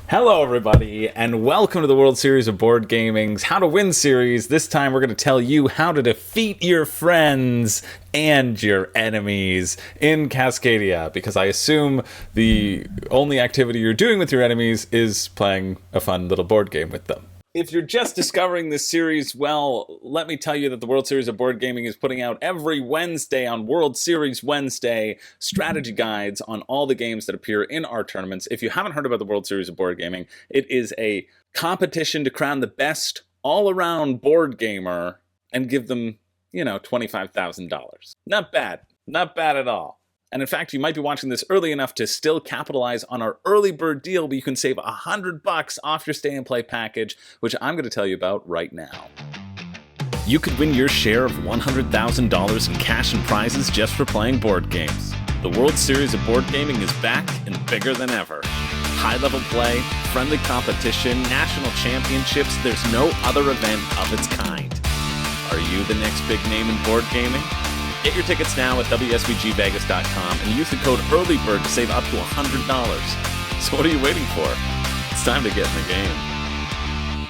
Hello, everybody, and welcome to the World Series of Board Gaming's How to Win series. This time, we're going to tell you how to defeat your friends and your enemies in Cascadia, because I assume the only activity you're doing with your enemies is playing a fun little board game with them. If you're just discovering this series, well, let me tell you that the World Series of Board Gaming is putting out every Wednesday on World Series Wednesday strategy guides on all the games that appear in our tournaments. If you haven't heard about the World Series of Board Gaming, it is a competition to crown the best all-around board gamer and give them, $25,000. Not bad. Not bad at all. And in fact, you might be watching this early enough to still capitalize on our early bird deal, but you can save $100 off your stay and play package, which I'm going to tell you about right now. You could win your share of $100,000 in cash and prizes just for playing board games. The World Series of Board Gaming is back and bigger than ever. High-level play, friendly competition, national championships, there's no other event of its kind. Are you the next big name in board gaming? Get your tickets now at WSBGVegas.com and use the code EARLYBIRD to save up to $100. So what are you waiting for? It's time to get in the game.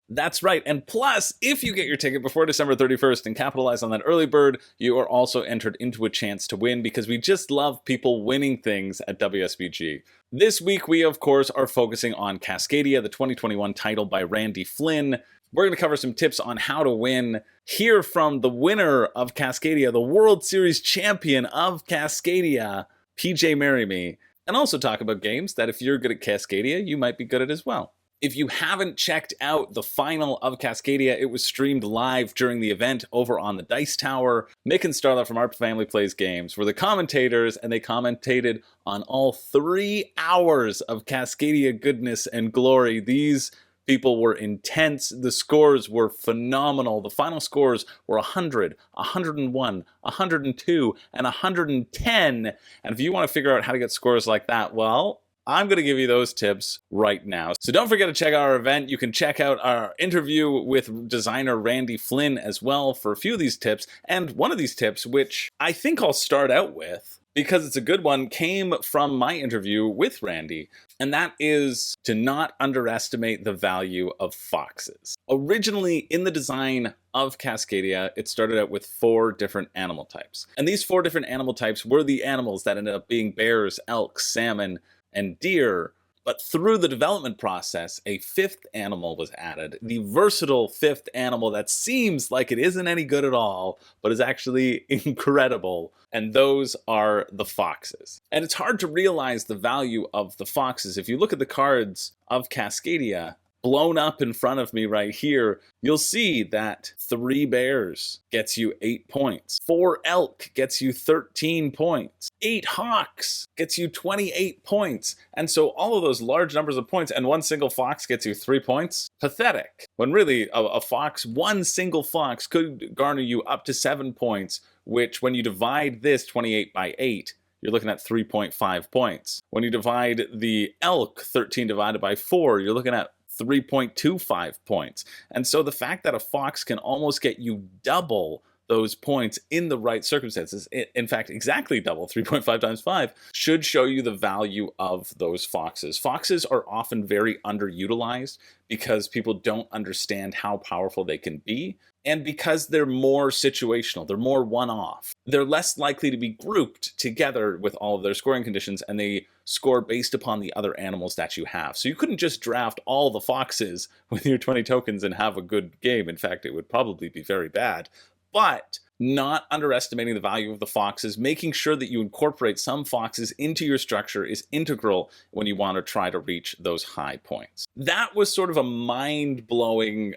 That's right, and plus, if you get your ticket before December 31st and capitalize on that early bird, you are also entered into a chance to win, because we just love people winning things at WSBG. This week, we of course are focusing on Cascadia, the 2021 title by Randy Flynn. We're going to cover some tips on how to win, hear from the winner of Cascadia, the World Series champion of Cascadia, PJ Marry and also talk about games that if you're good at Cascadia, you might be good at as well. If you haven't checked out the final of Cascadia, it was streamed live during the event over on the Dice Tower. Mick and Starla from Our Family Plays Games were the commentators, and they commentated on all 3 hours of Cascadia goodness and glory. These people were intense. The scores were phenomenal. The final scores were 100, 101, 102, and 110. And if you want to figure out how to get scores like that, well, I'm going to give you those tips right now. So don't forget to check out our event. You can check out our interview with designer Randy Flynn as well for a few of these tips. And one of these tips, which I think I'll start out with, because it's a good one, came from my interview with Randy, and that is to not underestimate the value of foxes. Originally, in the design of Cascadia, it started out with 4 different animal types. And these 4 different animal types were the animals that ended up being bears, elk, salmon, and deer. But through the development process, a 5th animal was added, the versatile 5th animal that seems like it isn't any good at all, but is actually incredible, and those are the foxes. And it's hard to realize the value of the foxes. If you look at the cards of Cascadia, blown up in front of me right here, you'll see that 3 bears gets you 8 points. 4 elk gets you 13 points. 8 hawks gets you 28 points. And so all of those large numbers of points, and 1 single fox gets you 3 points? Pathetic. When really a fox, 1 single fox could garner you up to 7 points, which when you divide this 28 by 8, you're looking at 3.5 points. When you divide the elk 13 divided by 4, you're looking at 3.25 points. And so the fact that a fox can almost get you double those points in the right circumstances, in fact, exactly double, 3.5 times 5, should show you the value of those foxes. Foxes are often very underutilized because people don't understand how powerful they can be, and because they're more situational, they're more one-off. They're less likely to be grouped together with all of their scoring conditions, and they score based upon the other animals that you have. So you couldn't just draft all the foxes with your 20 tokens and have a good game. In fact, it would probably be very bad. But not underestimating the value of the foxes, making sure that you incorporate some foxes into your structure is integral when you want to try to reach those high points. That was sort of a mind-blowing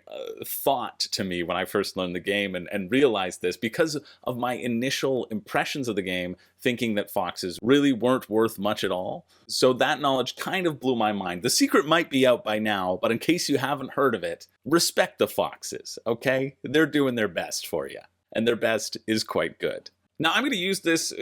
thought to me when I first learned the game and realized this because of my initial impressions of the game, thinking that foxes really weren't worth much at all. So that knowledge kind of blew my mind. The secret might be out by now, but in case you haven't heard of it, respect the foxes, okay? They're doing their best for you. And their best is quite good. Now, I'm going to use this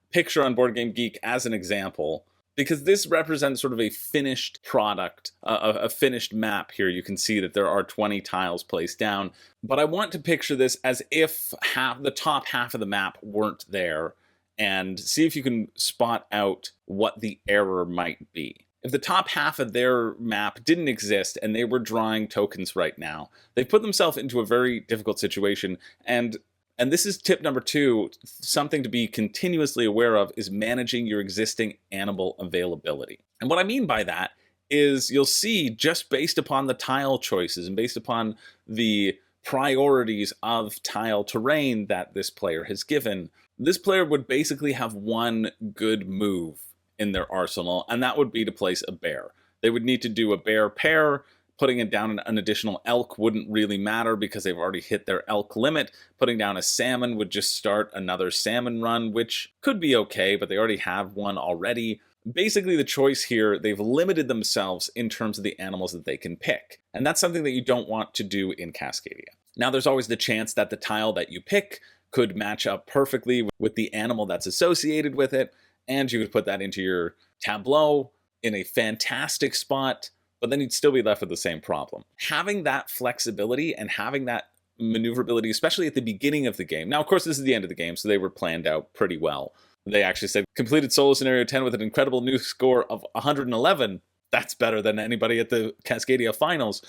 picture on Board Game Geek as an example because this represents sort of a finished product, a finished map here. You can see that there are 20 tiles placed down, but I want to picture this as if the top half of the map weren't there and see if you can spot out what the error might be. if the top half of their map didn't exist and they were drawing tokens right now, they've put themselves into a very difficult situation. And this is tip number 2, something to be continuously aware of is managing your existing animal availability. And what I mean by that is you'll see, just based upon the tile choices and based upon the priorities of tile terrain that this player has given, this player would basically have one good move in their arsenal, and that would be to place a bear. They would need to do a bear pair. Putting it down an additional elk wouldn't really matter because they've already hit their elk limit. Putting down a salmon would just start another salmon run, which could be okay, but they already have one already. Basically, the choice here, they've limited themselves in terms of the animals that they can pick. And that's something that you don't want to do in Cascadia. Now, there's always the chance that the tile that you pick could match up perfectly with the animal that's associated with it, and you could put that into your tableau in a fantastic spot, but then you'd still be left with the same problem. Having that flexibility and having that maneuverability, especially at the beginning of the game. Now, of course, this is the end of the game, so they were planned out pretty well. They actually said, completed solo scenario 10 with an incredible new score of 111. That's better than anybody at the Cascadia finals.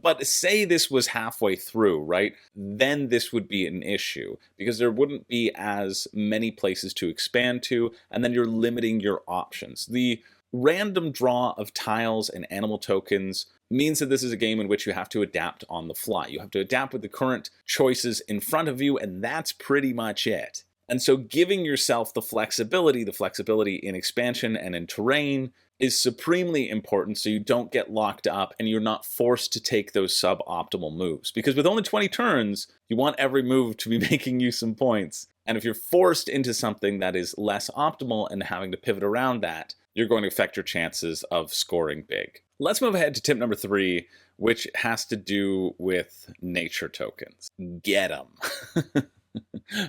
But say this was halfway through, right? Then this would be an issue because there wouldn't be as many places to expand to, and then you're limiting your options. The random draw of tiles and animal tokens means that this is a game in which you have to adapt on the fly. You have to adapt with the current choices in front of you, and that's pretty much it. And so giving yourself the flexibility in expansion and in terrain is supremely important so you don't get locked up and you're not forced to take those suboptimal moves. Because with only 20 turns, you want every move to be making you some points. And if you're forced into something that is less optimal and having to pivot around that, you're going to affect your chances of scoring big. Let's move ahead to tip number 3, which has to do with nature tokens. Get them.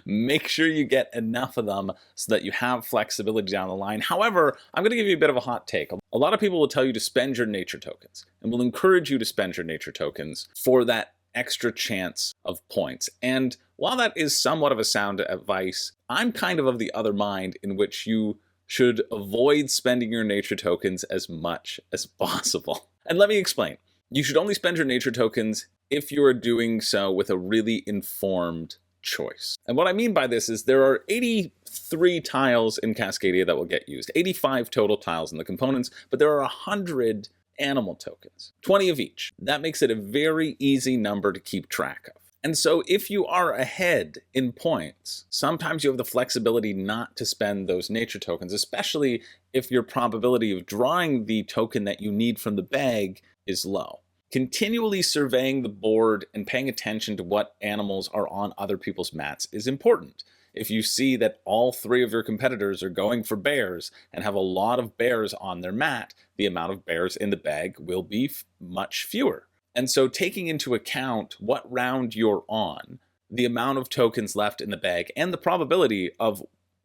Make sure you get enough of them so that you have flexibility down the line. However, I'm going to give you a bit of a hot take. A lot of people will tell you to spend your nature tokens and will encourage you to spend your nature tokens for that extra chance of points. And while that is somewhat of a sound advice, I'm kind of the other mind in which you should avoid spending your nature tokens as much as possible. And let me explain. You should only spend your nature tokens if you are doing so with a really informed choice. And what I mean by this is there are 83 tiles in Cascadia that will get used, 85 total tiles in the components, but there are 100 animal tokens, 20 of each. That makes it a very easy number to keep track of. And so if you are ahead in points, sometimes you have the flexibility not to spend those nature tokens, especially if your probability of drawing the token that you need from the bag is low. Continually surveying the board and paying attention to what animals are on other people's mats is important. If you see that all 3 of your competitors are going for bears and have a lot of bears on their mat, the amount of bears in the bag will be much fewer. And so taking into account what round you're on, the amount of tokens left in the bag, and the probability of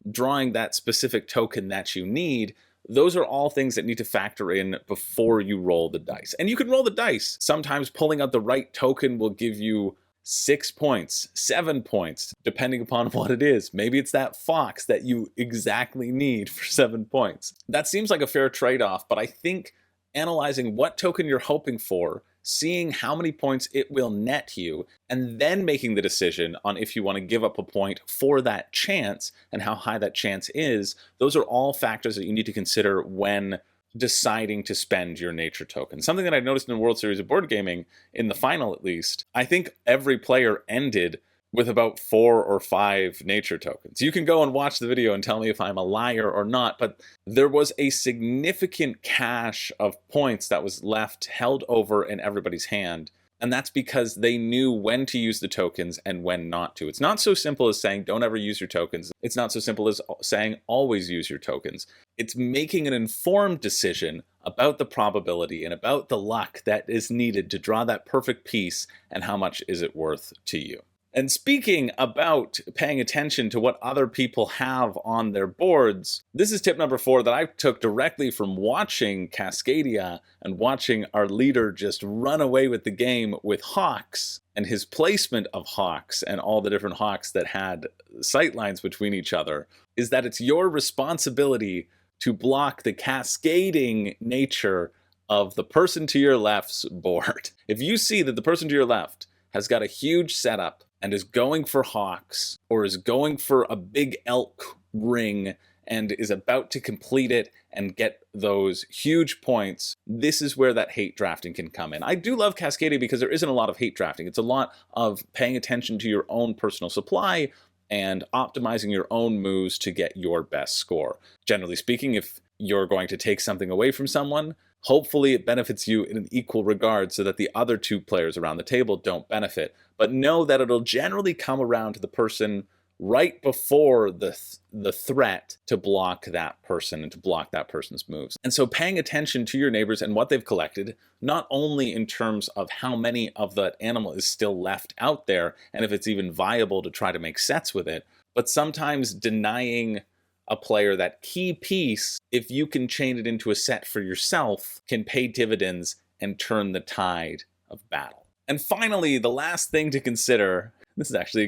drawing that specific token that you need, those are all things that need to factor in before you roll the dice. And you can roll the dice. Sometimes pulling out the right token will give you 6 points, 7 points, depending upon what it is. Maybe it's that fox that you exactly need for 7 points. That seems like a fair trade-off, but I think analyzing what token you're hoping for, seeing how many points it will net you, and then making the decision on if you want to give up a point for that chance and how high that chance is, those are all factors that you need to consider when deciding to spend your nature token. Something that I've noticed in the World Series of Board Gaming, in the final at least, I think every player ended with about 4 or 5 nature tokens. You can go and watch the video and tell me if I'm a liar or not, but there was a significant cache of points that was left held over in everybody's hand. And that's because they knew when to use the tokens and when not to. It's not so simple as saying don't ever use your tokens. It's not so simple as saying always use your tokens. It's making an informed decision about the probability and about the luck that is needed to draw that perfect piece and how much is it worth to you. And speaking about paying attention to what other people have on their boards, this is tip number 4 that I took directly from watching Cascadia and watching our leader just run away with the game with hawks and his placement of hawks and all the different hawks that had sightlines between each other, is that it's your responsibility to block the cascading nature of the person to your left's board. If you see that the person to your left has got a huge setup and is going for hawks or is going for a big elk ring and is about to complete it and get those huge points, this is where that hate drafting can come in. I do love Cascadia because there isn't a lot of hate drafting. It's a lot of paying attention to your own personal supply and optimizing your own moves to get your best score. Generally speaking, if you're going to take something away from someone, hopefully it benefits you in an equal regard so that the other two players around the table don't benefit. But know that it'll generally come around to the person right before the threat to block that person and to block that person's moves. And so paying attention to your neighbors and what they've collected, not only in terms of how many of that animal is still left out there and if it's even viable to try to make sets with it, but sometimes denying a player that key piece, if you can chain it into a set for yourself, can pay dividends and turn the tide of battle. And finally, the last thing to consider, this is actually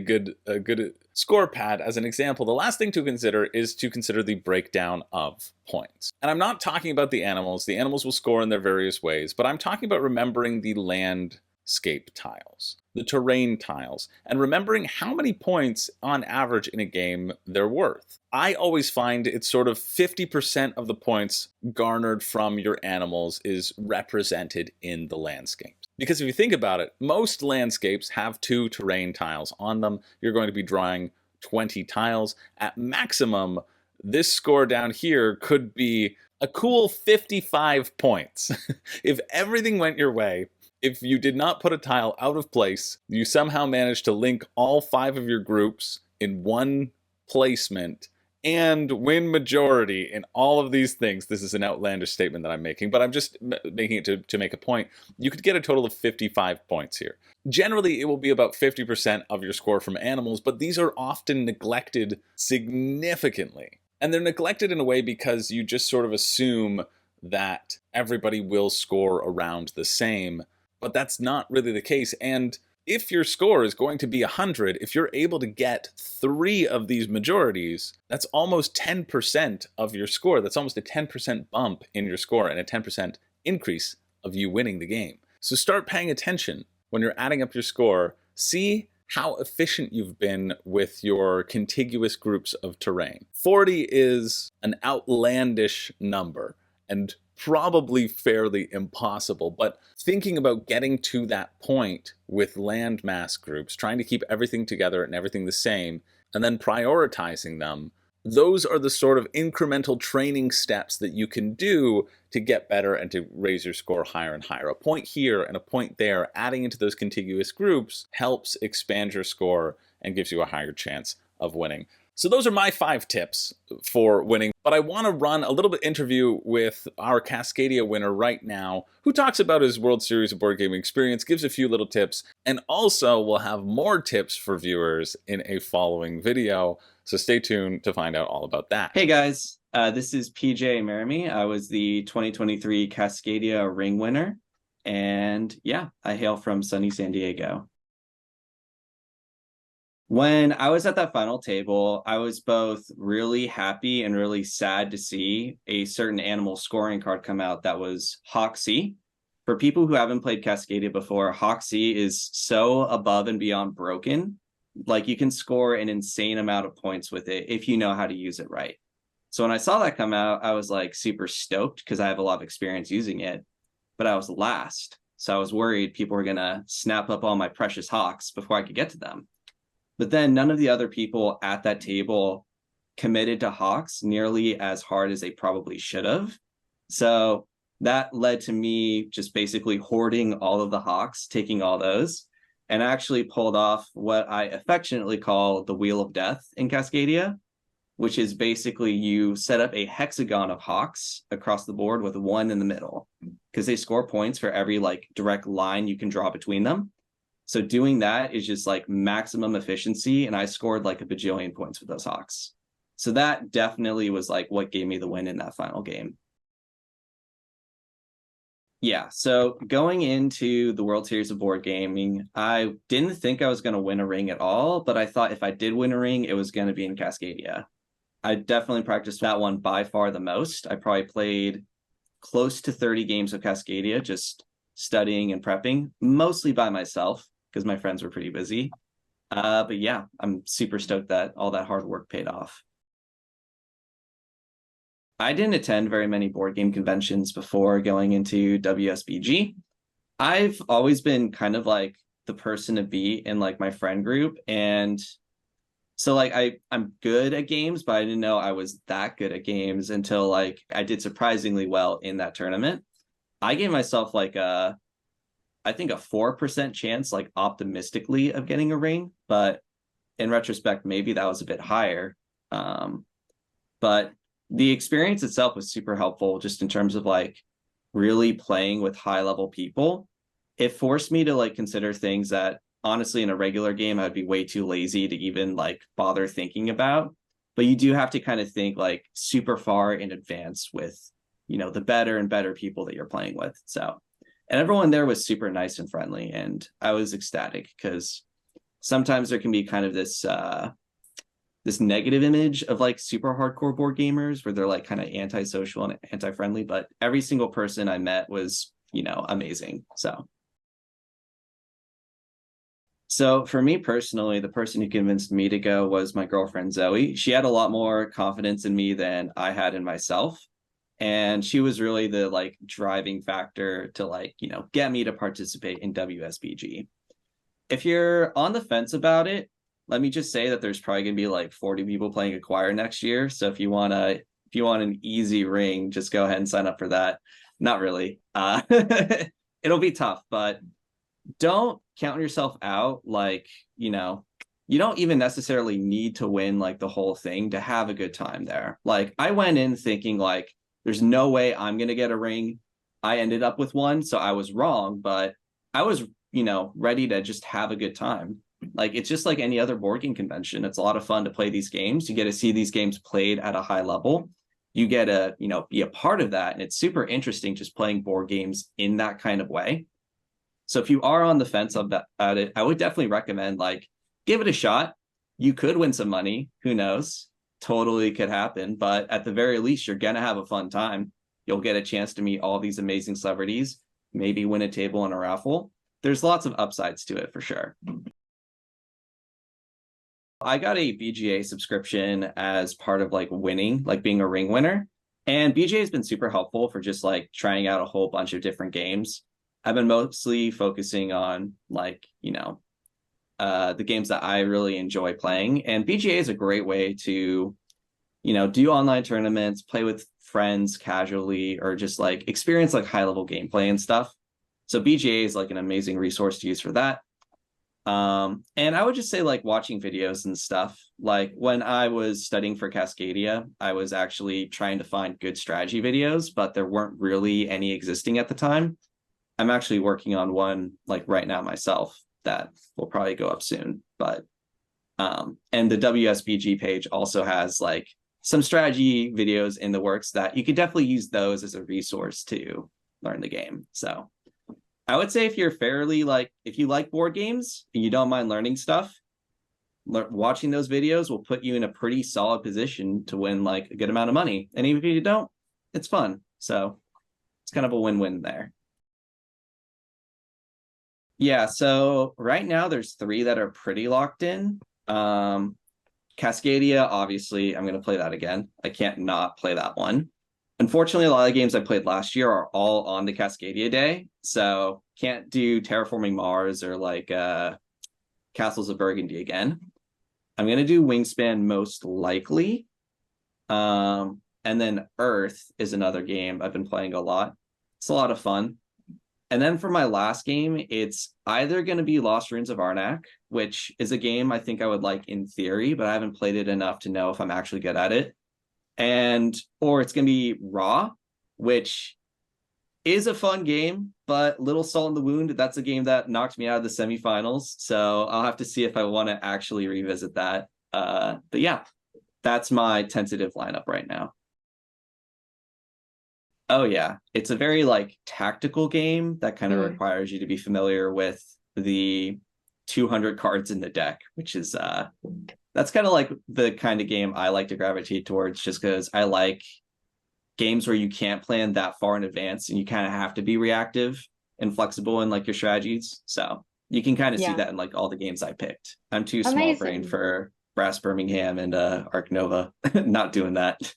a good score pad as an example. The last thing to consider is to consider the breakdown of points. And I'm not talking about the animals. The animals will score in their various ways, but I'm talking about remembering the landscape tiles, the terrain tiles, and remembering how many points on average in a game they're worth. I always find it's sort of 50% of the points garnered from your animals is represented in the landscapes. Because if you think about it, most landscapes have 2 terrain tiles on them. You're going to be drawing 20 tiles. At maximum, this score down here could be a cool 55 points. If everything went your way, if you did not put a tile out of place, you somehow managed to link all 5 of your groups in one placement, and win majority in all of these things. This is an outlandish statement that I'm making, but I'm just making it to make a point. You could get a total of 55 points here. Generally, it will be about 50% of your score from animals, but these are often neglected significantly. And they're neglected in a way because you just sort of assume that everybody will score around the same, but that's not really the case. And if your score is going to be 100, if you're able to get 3 of these majorities, that's almost 10% of your score. That's almost a 10% bump in your score and a 10% increase of you winning the game. So start paying attention when you're adding up your score. See how efficient you've been with your contiguous groups of terrain. 40 is an outlandish number and probably fairly impossible, but thinking about getting to that point with landmass groups, trying to keep everything together and everything the same, and then prioritizing them, those are the sort of incremental training steps that you can do to get better and to raise your score higher and higher. A point here and a point there, adding into those contiguous groups, helps expand your score and gives you a higher chance of winning. So those are my 5 tips for winning, but I want to run a little bit interview with our Cascadia winner right now, who talks about his World Series of Board Gaming experience, gives a few little tips, and also will have more tips for viewers in a following video. So stay tuned to find out all about that. Hey guys, this is PJ Maramy. I was the 2023 Cascadia ring winner, and yeah, I hail from sunny San Diego. When I was at that final table, I was both really happy and really sad to see a certain animal scoring card come out that was Hoxie. For people who haven't played Cascadia before, Hoxie is so above and beyond broken. Like, you can score an insane amount of points with it if you know how to use it right. So when I saw that come out, I was like super stoked because I have a lot of experience using it, but I was last. So I was worried people were going to snap up all my precious hawks before I could get to them. But then none of the other people at that table committed to hawks nearly as hard as they probably should have. So that led to me just basically hoarding all of the hawks, taking all those, and actually pulled off what I affectionately call the Wheel of Death in Cascadia, which is basically you set up a hexagon of hawks across the board with 1 in the middle, because they score points for every like direct line you can draw between them. So doing that is just like maximum efficiency, and I scored like a bajillion points with those hawks. So that definitely was like what gave me the win in that final game. Yeah, so going into the World Series of Board Gaming, I didn't think I was going to win a ring at all, but I thought if I did win a ring, it was going to be in Cascadia. I definitely practiced that one by far the most. I probably played close to 30 games of Cascadia, just studying and prepping, mostly by myself because my friends were pretty busy. But yeah, I'm super stoked that all that hard work paid off. I didn't attend very many board game conventions before going into WSBG. I've always been kind of like the person to be in like my friend group. And so like I'm good at games, but I didn't know I was that good at games until like I did surprisingly well in that tournament. I gave myself like I think a 4% chance, like optimistically, of getting a ring, but in retrospect, maybe that was a bit higher. But the experience itself was super helpful just in terms of like really playing with high level people. It forced me to like consider things that honestly in a regular game I'd be way too lazy to even like bother thinking about. But you do have to kind of think like super far in advance with, you know, the better and better people that you're playing with. So, and everyone there was super nice and friendly, and I was ecstatic because sometimes there can be kind of this negative image of like super hardcore board gamers where they're like kind of antisocial and anti-friendly, but every single person I met was, you know, amazing. So for me personally, the person who convinced me to go was my girlfriend Zoe. She had a lot more confidence in me than I had in myself, and she was really the like driving factor to like, you know, get me to participate in WSBG. If you're on the fence about it, let me just say that there's probably gonna be like 40 people playing Acquire next year. So if you want an easy ring, just go ahead and sign up for that. Not really. It'll be tough, but don't count yourself out. Like, you know, you don't even necessarily need to win like the whole thing to have a good time there. Like I went in thinking like there's no way I'm gonna get a ring. I ended up with one, so I was wrong, but I was, you know, ready to just have a good time. Like it's just like any other board game convention. It's a lot of fun to play these games. You get to see these games played at a high level. You get to, you know, be a part of that. And it's super interesting just playing board games in that kind of way. So if you are on the fence about it, I would definitely recommend like give it a shot. You could win some money. Who knows? Totally could happen. But at the very least, you're gonna have a fun time. You'll get a chance to meet all these amazing celebrities, maybe win a table in a raffle. There's lots of upsides to it for sure. I got a BGA subscription as part of like winning, like being a ring winner. And BGA has been super helpful for just like trying out a whole bunch of different games. I've been mostly focusing on like, you know, the games that I really enjoy playing. And BGA is a great way to, you know, do online tournaments, play with friends casually, or just like experience like high level gameplay and stuff. So BGA is like an amazing resource to use for that. And I would just say like watching videos and stuff. Like when I was studying for Cascadia, I was actually trying to find good strategy videos, but there weren't really any existing at the time. I'm actually working on one like right now myself that will probably go up soon. But and the WSBG page also has like some strategy videos in the works that you could definitely use those as a resource to learn the game. So I would say if you're fairly like, if you like board games and you don't mind learning stuff, watching those videos will put you in a pretty solid position to win like a good amount of money. And even if you don't, it's fun. So it's kind of a win-win there. Yeah, so right now there's three that are pretty locked in. Cascadia, obviously, I'm going to play that again. I can't not play that one. Unfortunately, a lot of the games I played last year are all on the Cascadia day, so can't do Terraforming Mars or like Castles of Burgundy again. I'm going to do Wingspan most likely. And then Earth is another game I've been playing a lot. It's a lot of fun. And then for my last game, it's either going to be Lost Ruins of Arnak, which is a game I think I would like in theory, but I haven't played it enough to know if I'm actually good at it. Or it's going to be Raw, which is a fun game, but little salt in the wound. That's a game that knocked me out of the semifinals. So I'll have to see if I want to actually revisit that. But yeah, that's my tentative lineup right now. Oh yeah, it's a very like tactical game that kind of requires you to be familiar with the 200 cards in the deck, which is That's kind of like the kind of game I like to gravitate towards, just because I like games where you can't plan that far in advance and you kind of have to be reactive and flexible in like your strategies. So you can kind of see Yeah. that in like all the games I picked. I'm too small Amazing. brain for Brass Birmingham and Arc Nova. Not doing that.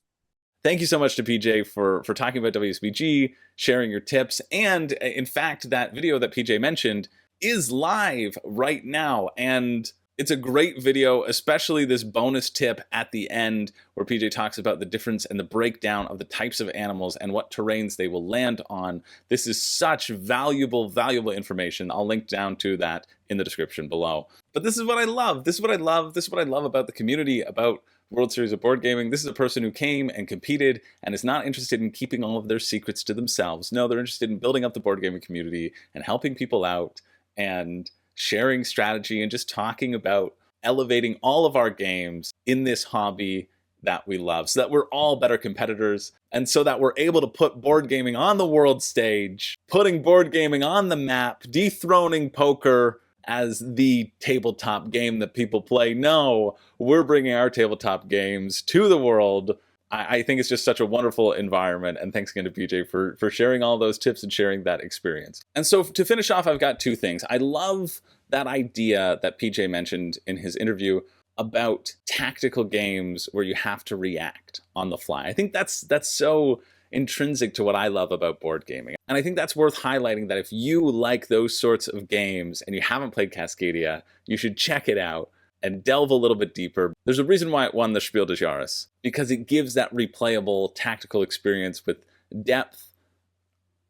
Thank you so much to PJ for talking about WSBG, sharing your tips, and in fact, that video that PJ mentioned is live right now, and it's a great video, especially this bonus tip at the end where PJ talks about the difference and the breakdown of the types of animals and what terrains they will land on. This is such valuable, valuable information. I'll link down to that in the description below. But this is what I love. This is what I love. This is what I love about the community, about World Series of Board Gaming. This is a person who came and competed and is not interested in keeping all of their secrets to themselves. No, they're interested in building up the board gaming community and helping people out and sharing strategy and just talking about elevating all of our games in this hobby that we love so that we're all better competitors and so that we're able to put board gaming on the world stage, putting board gaming on the map, dethroning poker as the tabletop game that people play. No, we're bringing our tabletop games to the world. I think it's just such a wonderful environment, and thanks again to PJ for sharing all those tips and sharing that experience. And so to finish off, I've got two things. I love that idea that PJ mentioned in his interview about tactical games where you have to react on the fly. I think that's so intrinsic to what I love about board gaming. And I think that's worth highlighting, that if you like those sorts of games and you haven't played Cascadia, you should check it out and delve a little bit deeper. There's a reason why it won the Spiel des Jahres, because it gives that replayable tactical experience with depth,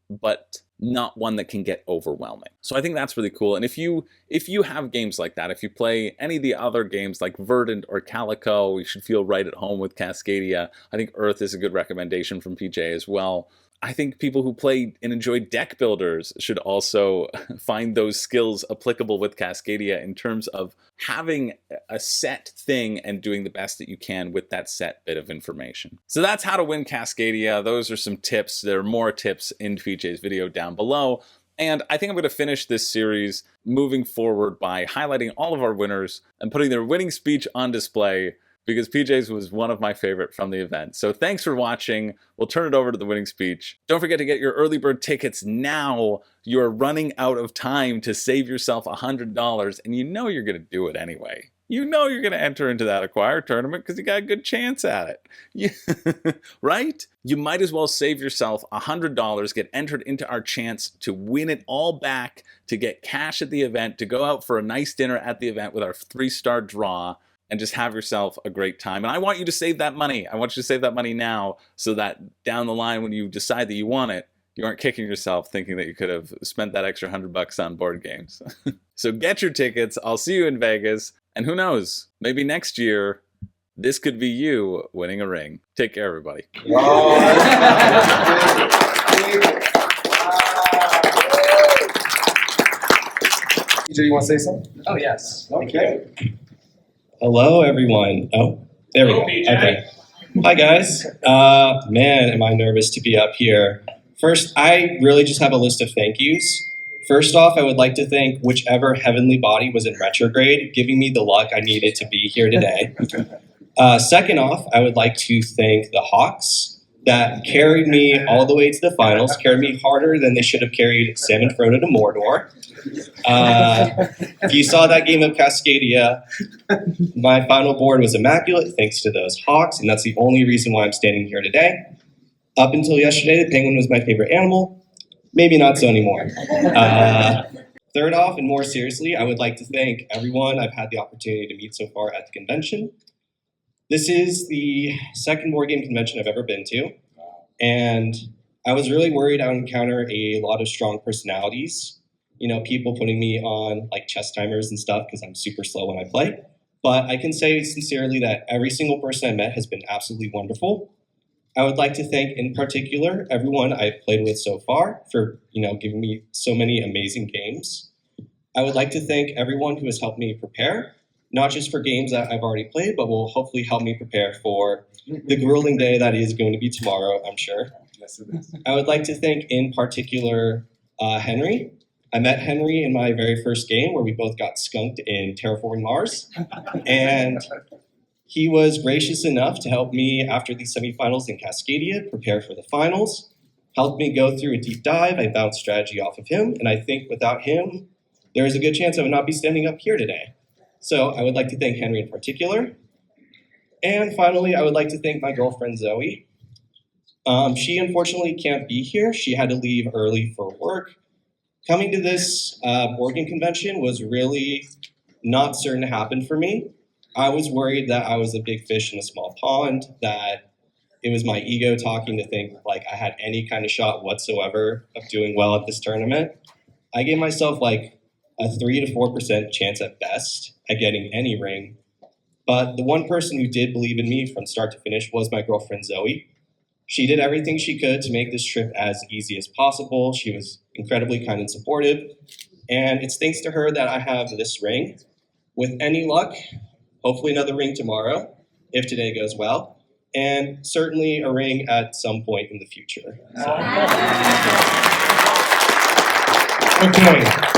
but not one that can get overwhelming. So I think that's really cool. And if you have games like that, if you play any of the other games like Verdant or Calico, you should feel right at home with Cascadia. I think Earth is a good recommendation from PJ as well. I think people who play and enjoy deck builders should also find those skills applicable with Cascadia in terms of having a set thing and doing the best that you can with that set bit of information. So that's how to win Cascadia. Those are some tips. There are more tips in PJ's video down below. And I think I'm going to finish this series moving forward by highlighting all of our winners and putting their winning speech on display, because PJ's was one of my favorite from the event. So thanks for watching. We'll turn it over to the winning speech. Don't forget to get your early bird tickets now. You're running out of time to save yourself $100, and you know you're going to do it anyway. You know you're going to enter into that Acquire tournament because you got a good chance at it. Right? You might as well save yourself $100, get entered into our chance to win it all back, to get cash at the event, to go out for a nice dinner at the event with our 3-star draw, and just have yourself a great time. And I want you to save that money. I want you to save that money now so that down the line when you decide that you want it, you aren't kicking yourself thinking that you could have spent that extra $100 on board games. So get your tickets. I'll see you in Vegas. And who knows, maybe next year, this could be you winning a ring. Take care, everybody. Oh, TJ, you want to say something? Oh, yes. Okay. Hello, everyone. Oh, there we go. Okay. Hi, guys. Man, am I nervous to be up here. First, I really just have a list of thank yous. First off, I would like to thank whichever heavenly body was in retrograde, giving me the luck I needed to be here today. Second off, I would like to thank the Hawks that carried me all the way to the finals, carried me harder than they should have carried Sam and Frodo to Mordor. If you saw that game of Cascadia, my final board was immaculate thanks to those Hawks, and that's the only reason why I'm standing here today. Up until yesterday, the penguin was my favorite animal. Maybe not so anymore. Third off, and more seriously, I would like to thank everyone I've had the opportunity to meet so far at the convention. This is the second board game convention I've ever been to, and I was really worried I would encounter a lot of strong personalities. You know, people putting me on like chess timers and stuff because I'm super slow when I play. But I can say sincerely that every single person I met has been absolutely wonderful. I would like to thank in particular everyone I've played with so far for, giving me so many amazing games. I would like to thank everyone who has helped me prepare, not just for games that I've already played, but will hopefully help me prepare for the grueling day that is going to be tomorrow, I'm sure. Yes, it is. I would like to thank in particular Henry, I met Henry in my very first game where we both got skunked in Terraforming Mars. And he was gracious enough to help me after the semifinals in Cascadia prepare for the finals, helped me go through a deep dive. I bounced strategy off of him, and I think without him, there is a good chance I would not be standing up here today. So I would like to thank Henry in particular. And finally, I would like to thank my girlfriend, Zoe. She unfortunately can't be here. She had to leave early for work. Coming to this board game convention was really not certain to happen for me. I was worried that I was a big fish in a small pond, that it was my ego talking to think like I had any kind of shot whatsoever of doing well at this tournament. I gave myself like a 3 to 4% chance at best at getting any ring. But the one person who did believe in me from start to finish was my girlfriend, Zoe. She did everything she could to make this trip as easy as possible. She was incredibly kind and supportive. And it's thanks to her that I have this ring. With any luck, hopefully another ring tomorrow, if today goes well. And certainly a ring at some point in the future. So. Okay.